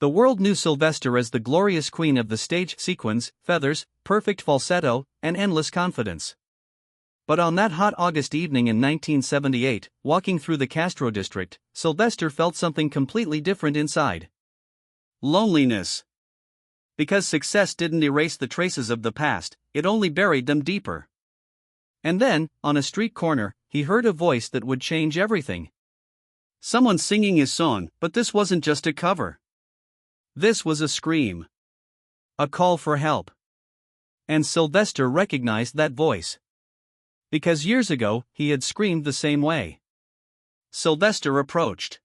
The world knew Sylvester as the glorious queen of the stage: sequins, feathers, perfect falsetto, and endless confidence. But on that hot August evening in 1978, walking through the Castro district, Sylvester felt something completely different inside. Loneliness. Because success didn't erase the traces of the past, it only buried them deeper. And then, on a street corner, he heard a voice that would change everything. Someone singing his song, but this wasn't just a cover. This was a scream. A call for help. And Sylvester recognized that voice. Because years ago, he had screamed the same way. Sylvester approached.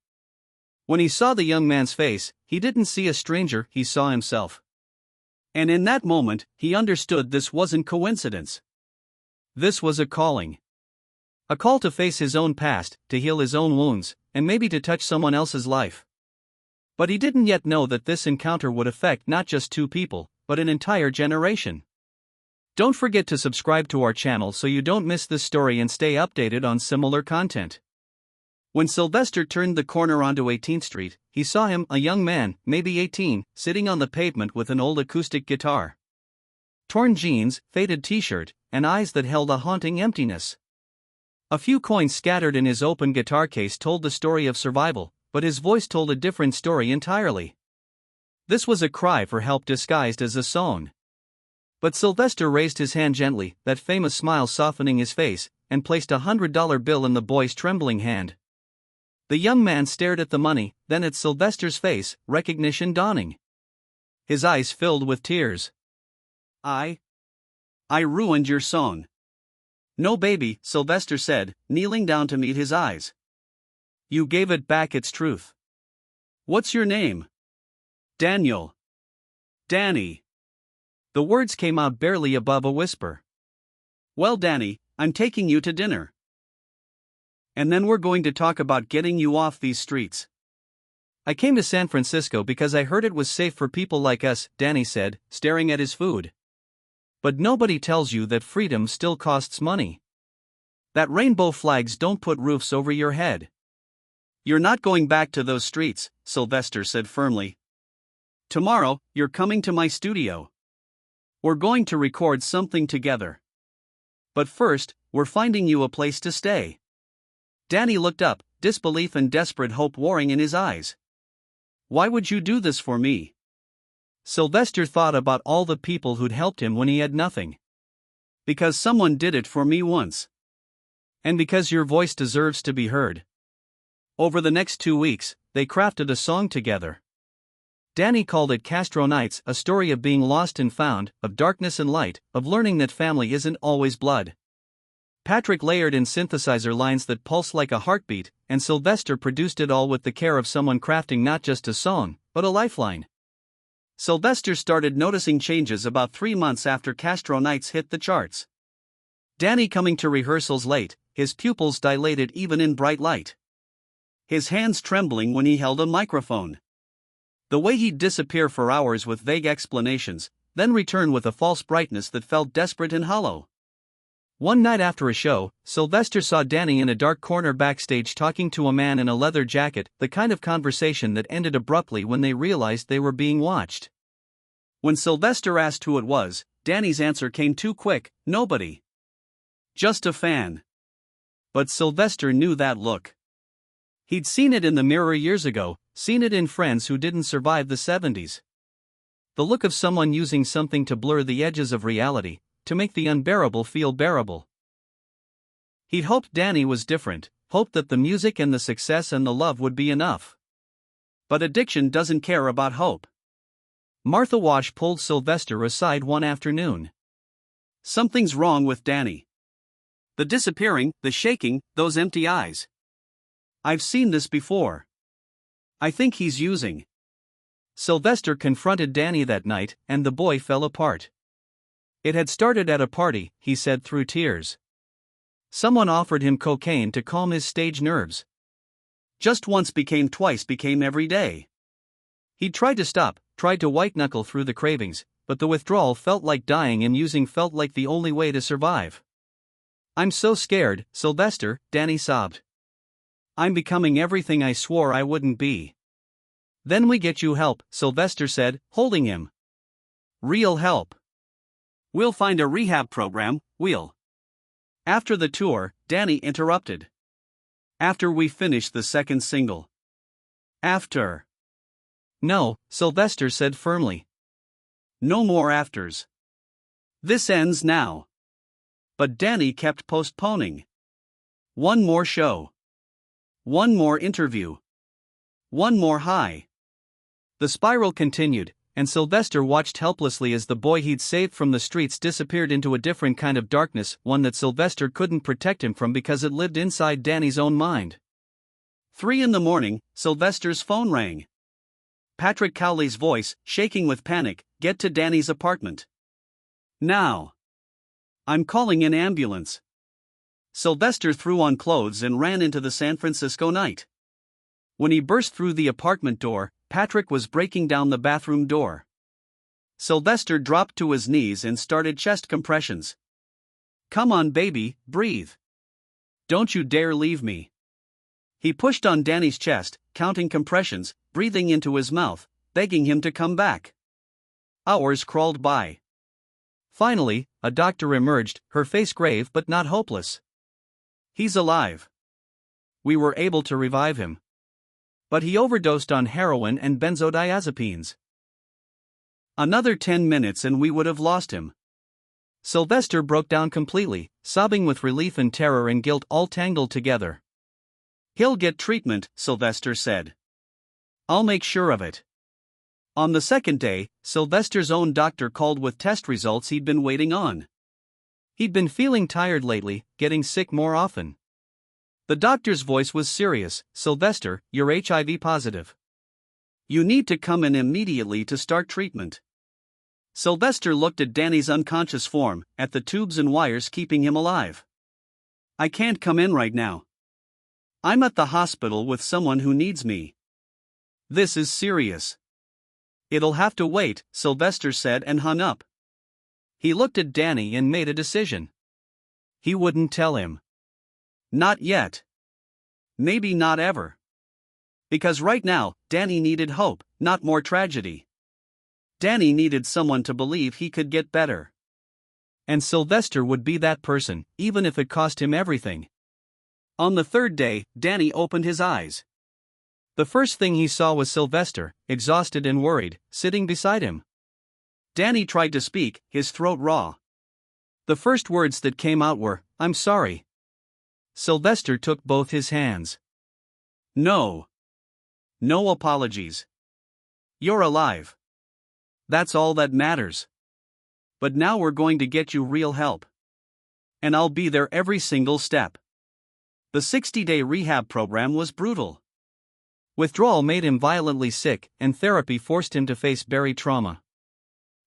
When he saw the young man's face, he didn't see a stranger, he saw himself. And in that moment, he understood this wasn't coincidence. This was a calling. A call to face his own past, to heal his own wounds, and maybe to touch someone else's life. But he didn't yet know that this encounter would affect not just two people, but an entire generation. Don't forget to subscribe to our channel so you don't miss this story and stay updated on similar content. When Sylvester turned the corner onto 18th Street, he saw him, a young man, maybe 18, sitting on the pavement with an old acoustic guitar. Torn jeans, faded t-shirt, and eyes that held a haunting emptiness. A few coins scattered in his open guitar case told the story of survival, but his voice told a different story entirely. This was a cry for help disguised as a song. But Sylvester raised his hand gently, that famous smile softening his face, and placed a $100 bill in the boy's trembling hand. The young man stared at the money, then at Sylvester's face, recognition dawning. His eyes filled with tears. I ruined your song. No, baby, Sylvester said, kneeling down to meet his eyes. You gave it back its truth. What's your name? Daniel. Danny. The words came out barely above a whisper. Well, Danny, I'm taking you to dinner. And then we're going to talk about getting you off these streets. I came to San Francisco because I heard it was safe for people like us, Danny said, staring at his food. But nobody tells you that freedom still costs money. That rainbow flags don't put roofs over your head. You're not going back to those streets, Sylvester said firmly. Tomorrow, you're coming to my studio. We're going to record something together. But first, we're finding you a place to stay. Danny looked up, disbelief and desperate hope warring in his eyes. Why would you do this for me? Sylvester thought about all the people who'd helped him when he had nothing. Because someone did it for me once. And because your voice deserves to be heard. Over the next 2 weeks, they crafted a song together. Danny called it Castro Nights, a story of being lost and found, of darkness and light, of learning that family isn't always blood. Patrick layered in synthesizer lines that pulse like a heartbeat, and Sylvester produced it all with the care of someone crafting not just a song, but a lifeline. Sylvester started noticing changes about 3 months after Castro Nights hit the charts. Danny coming to rehearsals late, his pupils dilated even in bright light. His hands trembling when he held a microphone. The way he'd disappear for hours with vague explanations, then return with a false brightness that felt desperate and hollow. One night after a show, Sylvester saw Danny in a dark corner backstage talking to a man in a leather jacket, the kind of conversation that ended abruptly when they realized they were being watched. When Sylvester asked who it was, Danny's answer came too quick: nobody. Just a fan. But Sylvester knew that look. He'd seen it in the mirror years ago, seen it in friends who didn't survive the 70s. The look of someone using something to blur the edges of reality, to make the unbearable feel bearable. He'd hoped Danny was different, hoped that the music and the success and the love would be enough. But addiction doesn't care about hope. Martha Wash pulled Sylvester aside one afternoon. Something's wrong with Danny. The disappearing, the shaking, those empty eyes. I've seen this before. I think he's using. Sylvester confronted Danny that night, and the boy fell apart. It had started at a party, he said through tears. Someone offered him cocaine to calm his stage nerves. Just once became twice, became every day. He tried to stop, tried to white-knuckle through the cravings, but the withdrawal felt like dying and using felt like the only way to survive. I'm so scared, Sylvester, Danny sobbed. I'm becoming everything I swore I wouldn't be. Then we get you help, Sylvester said, holding him. Real help. We'll find a rehab program, we'll. After the tour, Danny interrupted. After we finish the second single. After. No, Sylvester said firmly. No more afters. This ends now. But Danny kept postponing. One more show. One more interview. One more high. The spiral continued, and Sylvester watched helplessly as the boy he'd saved from the streets disappeared into a different kind of darkness, one that Sylvester couldn't protect him from because it lived inside Danny's own mind. 3 a.m, Sylvester's phone rang. Patrick Cowley's voice, shaking with panic, "Get to Danny's apartment. Now. I'm calling an ambulance." Sylvester threw on clothes and ran into the San Francisco night. When he burst through the apartment door, Patrick was breaking down the bathroom door. Sylvester dropped to his knees and started chest compressions. "Come on, baby, breathe. Don't you dare leave me." He pushed on Danny's chest, counting compressions, breathing into his mouth, begging him to come back. Hours crawled by. Finally, a doctor emerged, her face grave but not hopeless. "He's alive. We were able to revive him. But he overdosed on heroin and benzodiazepines. Another 10 minutes and we would have lost him." Sylvester broke down completely, sobbing with relief and terror and guilt all tangled together. "He'll get treatment," Sylvester said. "I'll make sure of it." On the second day, Sylvester's own doctor called with test results he'd been waiting on. He'd been feeling tired lately, getting sick more often. The doctor's voice was serious. "Sylvester, you're HIV positive. You need to come in immediately to start treatment." Sylvester looked at Danny's unconscious form, at the tubes and wires keeping him alive. "I can't come in right now. I'm at the hospital with someone who needs me. This is serious." "It'll have to wait," Sylvester said and hung up. He looked at Danny and made a decision. He wouldn't tell him. Not yet. Maybe not ever. Because right now, Danny needed hope, not more tragedy. Danny needed someone to believe he could get better. And Sylvester would be that person, even if it cost him everything. On the third day, Danny opened his eyes. The first thing he saw was Sylvester, exhausted and worried, sitting beside him. Danny tried to speak, his throat raw. The first words that came out were, "I'm sorry." Sylvester took both his hands. "No. No apologies. You're alive. That's all that matters. But now we're going to get you real help. And I'll be there every single step." The 60-day rehab program was brutal. Withdrawal made him violently sick, and therapy forced him to face buried trauma.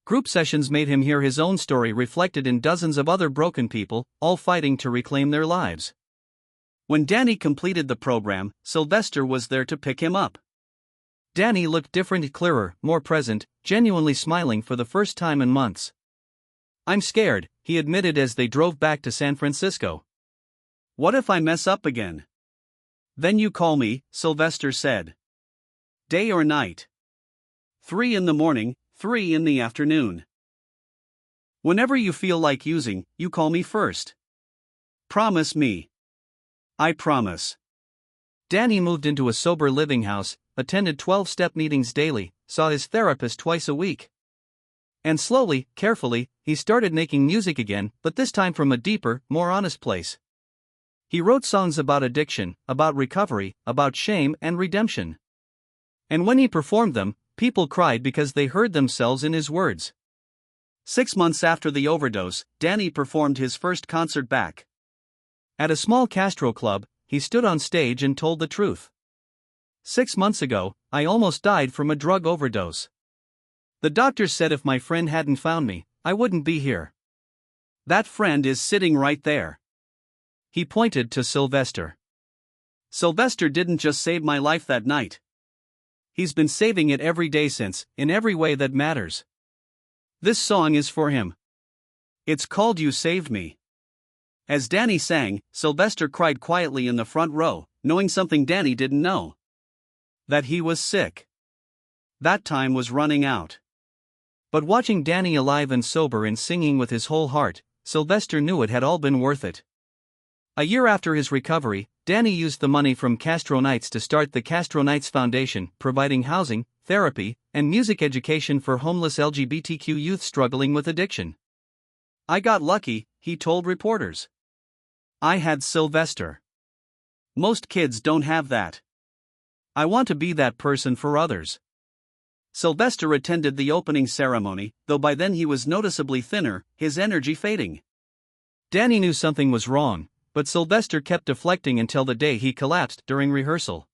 Group sessions made him hear his own story reflected in dozens of other broken people, all fighting to reclaim their lives. When Danny completed the program, Sylvester was there to pick him up. Danny looked different, clearer, more present, genuinely smiling for the first time in months. "I'm scared," he admitted as they drove back to San Francisco. "What if I mess up again?" "Then you call me," Sylvester said. "Day or night?" 3 a.m, 3 in the afternoon. "Whenever you feel like using, you call me first. Promise me." "I promise." Danny moved into a sober living house, attended 12-step meetings daily, saw his therapist twice a week. And slowly, carefully, he started making music again, but this time from a deeper, more honest place. He wrote songs about addiction, about recovery, about shame and redemption. And when he performed them, people cried because they heard themselves in his words. 6 months after the overdose, Danny performed his first concert back. At a small Castro club, he stood on stage and told the truth. 6 months ago, I almost died from a drug overdose. The doctors said if my friend hadn't found me, I wouldn't be here. That friend is sitting right there." He pointed to Sylvester. "Sylvester didn't just save my life that night. He's been saving it every day since, in every way that matters. This song is for him. It's called You Saved Me." As Danny sang, Sylvester cried quietly in the front row, knowing something Danny didn't know. That he was sick. That time was running out. But watching Danny alive and sober and singing with his whole heart, Sylvester knew it had all been worth it. A year after his recovery, Danny used the money from Castro Nights to start the Castro Nights Foundation, providing housing, therapy, and music education for homeless LGBTQ youth struggling with addiction. "I got lucky," he told reporters. "I had Sylvester. Most kids don't have that. I want to be that person for others." Sylvester attended the opening ceremony, though by then he was noticeably thinner, his energy fading. Danny knew something was wrong, but Sylvester kept deflecting until the day he collapsed during rehearsal.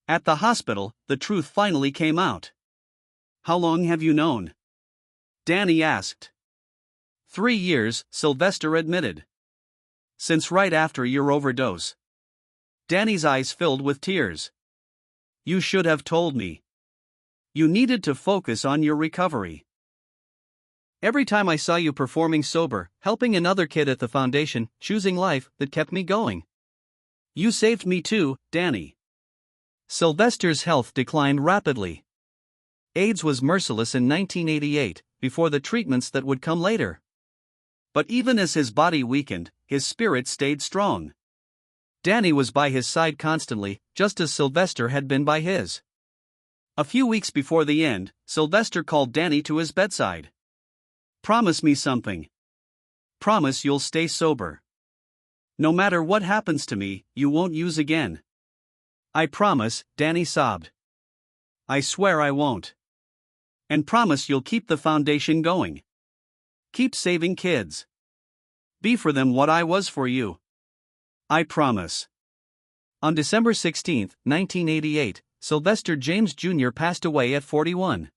At the hospital, the truth finally came out. "How long have you known?" Danny asked. 3 years, Sylvester admitted. "Since right after your overdose." Danny's eyes filled with tears. "You should have told me. You needed to focus on your recovery. Every time I saw you performing sober, helping another kid at the foundation, choosing life, that kept me going. You saved me too, Danny." Sylvester's health declined rapidly. AIDS was merciless in 1988, before the treatments that would come later. But even as his body weakened, his spirit stayed strong. Danny was by his side constantly, just as Sylvester had been by his. A few weeks before the end, Sylvester called Danny to his bedside. "Promise me something. Promise you'll stay sober. No matter what happens to me, you won't use again." "I promise," Danny sobbed. "I swear I won't. And promise you'll keep the foundation going. Keep saving kids. Be for them what I was for you. I promise." On December 16, 1988, Sylvester James Junior passed away at 41.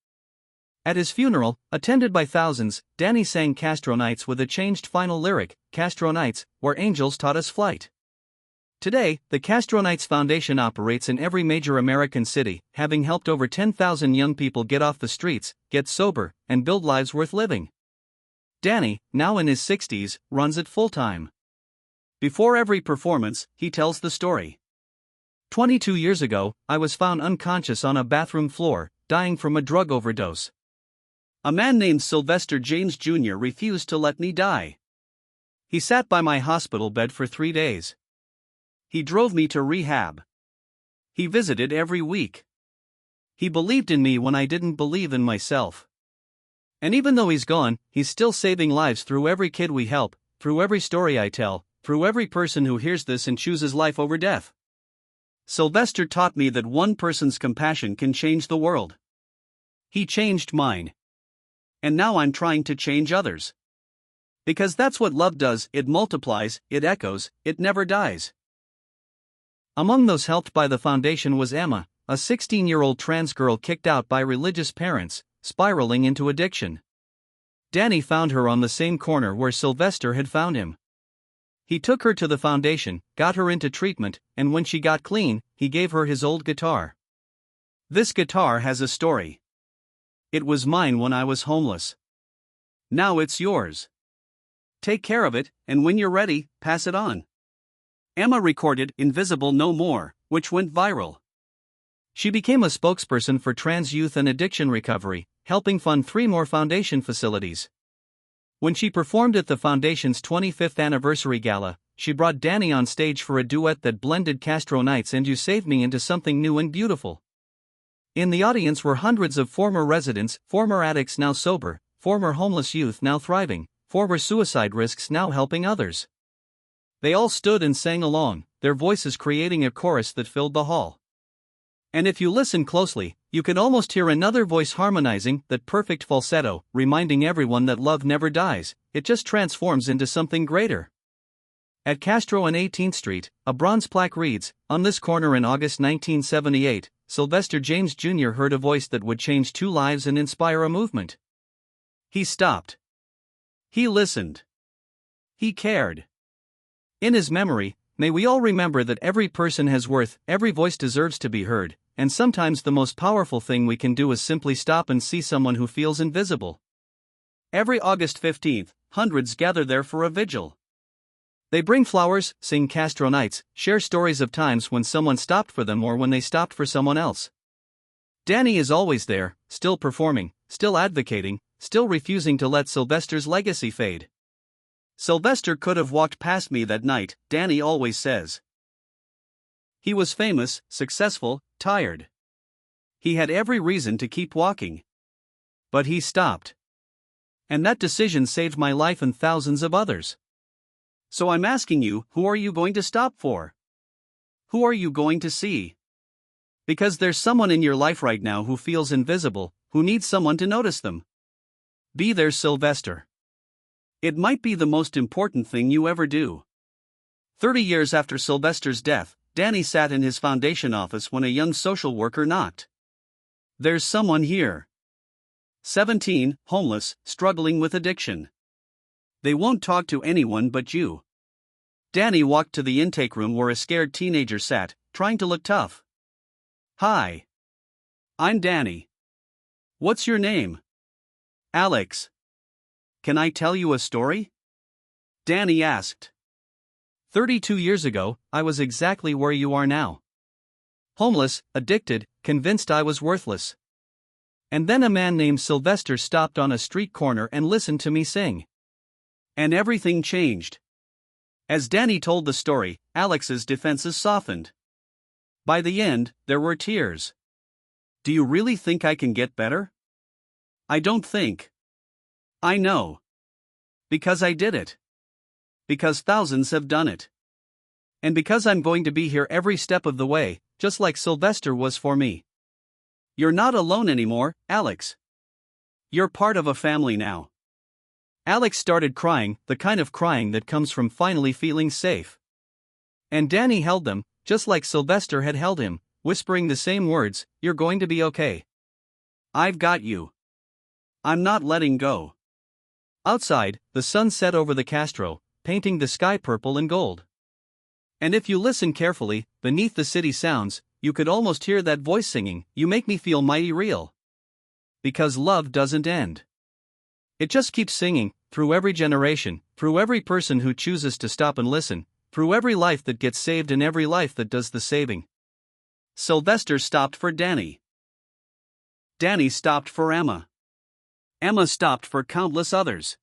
At his funeral, attended by thousands, Danny sang Castro Nights with a changed final lyric, "Castro Nights, where angels taught us flight." Today, the Castro Nights Foundation operates in every major American city, having helped over 10,000 young people get off the streets, get sober, and build lives worth living. Danny, now in his 60s, runs it full-time. Before every performance, he tells the story. 22 years ago, I was found unconscious on a bathroom floor, dying from a drug overdose. A man named Sylvester James Jr. refused to let me die. He sat by my hospital bed for 3 days. He drove me to rehab. He visited every week. He believed in me when I didn't believe in myself. And even though he's gone, he's still saving lives through every kid we help, through every story I tell, through every person who hears this and chooses life over death. Sylvester taught me that one person's compassion can change the world. He changed mine. And now I'm trying to change others. Because that's what love does, it multiplies, it echoes, it never dies. Among those helped by the foundation was Emma, a 16-year-old trans girl kicked out by religious parents, spiraling into addiction. Danny found her on the same corner where Sylvester had found him. He took her to the foundation, got her into treatment, and when she got clean, he gave her his old guitar. "This guitar has a story. It was mine when I was homeless. Now it's yours. Take care of it, and when you're ready, pass it on." Emma recorded "Invisible No More," which went viral. She became a spokesperson for trans youth and addiction recovery, helping fund 3 more foundation facilities. When she performed at the foundation's 25th anniversary gala, she brought Danny on stage for a duet that blended Castro Nights and "You Saved Me" into something new and beautiful. In the audience were hundreds of former residents, former addicts now sober, former homeless youth now thriving, former suicide risks now helping others. They all stood and sang along, their voices creating a chorus that filled the hall. And if you listen closely, you can almost hear another voice harmonizing, that perfect falsetto, reminding everyone that love never dies, it just transforms into something greater. At Castro and 18th Street, a bronze plaque reads, "On this corner in August 1978, Sylvester James Jr. heard a voice that would change 2 lives and inspire a movement." He stopped. He listened. He cared. In his memory, may we all remember that every person has worth, every voice deserves to be heard, and sometimes the most powerful thing we can do is simply stop and see someone who feels invisible. Every August 15th, hundreds gather there for a vigil. They bring flowers, sing Castro Nights, share stories of times when someone stopped for them or when they stopped for someone else. Danny is always there, still performing, still advocating, still refusing to let Sylvester's legacy fade. Sylvester could have walked past me that night, Danny always says. He was famous, successful, tired. He had every reason to keep walking. But he stopped. And that decision saved my life and thousands of others. So I'm asking you, who are you going to stop for? Who are you going to see? Because there's someone in your life right now who feels invisible, who needs someone to notice them. Be there, Sylvester. It might be the most important thing you ever do. 30 years after Sylvester's death, Danny sat in his foundation office when a young social worker knocked. There's someone here. 17, homeless, struggling with addiction. They won't talk to anyone but you. Danny walked to the intake room where a scared teenager sat, trying to look tough. Hi. I'm Danny. What's your name? Alex. Can I tell you a story? Danny asked. 32 years ago, I was exactly where you are now. Homeless, addicted, convinced I was worthless. And then a man named Sylvester stopped on a street corner and listened to me sing. And everything changed. As Danny told the story, Alex's defenses softened. By the end, there were tears. Do you really think I can get better? I don't think. I know. Because I did it. Because thousands have done it. And because I'm going to be here every step of the way, just like Sylvester was for me. You're not alone anymore, Alex. You're part of a family now. Alex started crying, the kind of crying that comes from finally feeling safe. And Danny held them, just like Sylvester had held him, whispering the same words, "You're going to be okay. I've got you. I'm not letting go." Outside, the sun set over the Castro, painting the sky purple and gold. And if you listen carefully, beneath the city sounds, you could almost hear that voice singing, "You make me feel mighty real." Because love doesn't end. It just keeps singing, through every generation, through every person who chooses to stop and listen, through every life that gets saved and every life that does the saving. Sylvester stopped for Danny. Danny stopped for Emma. Emma stopped for countless others.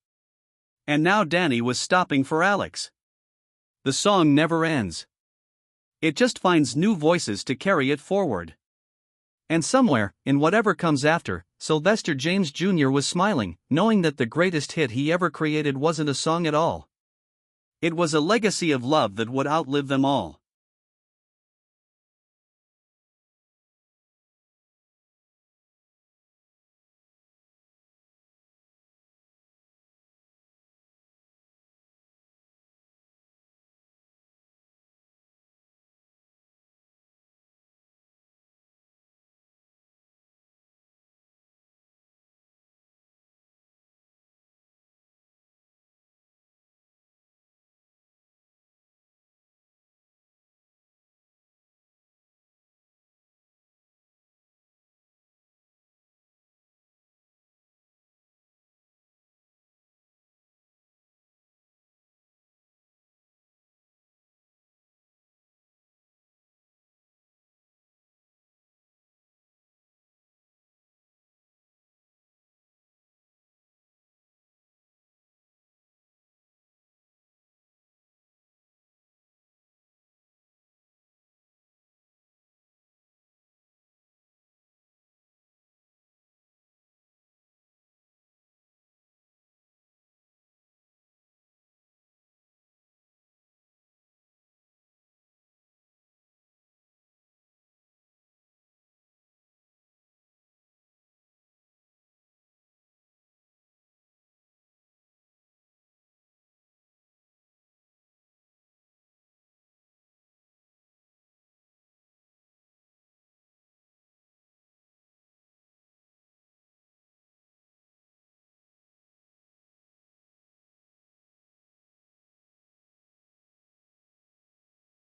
And now Danny was stopping for Alex. The song never ends. It just finds new voices to carry it forward. And somewhere, in whatever comes after, Sylvester James Jr. was smiling, knowing that the greatest hit he ever created wasn't a song at all. It was a legacy of love that would outlive them all.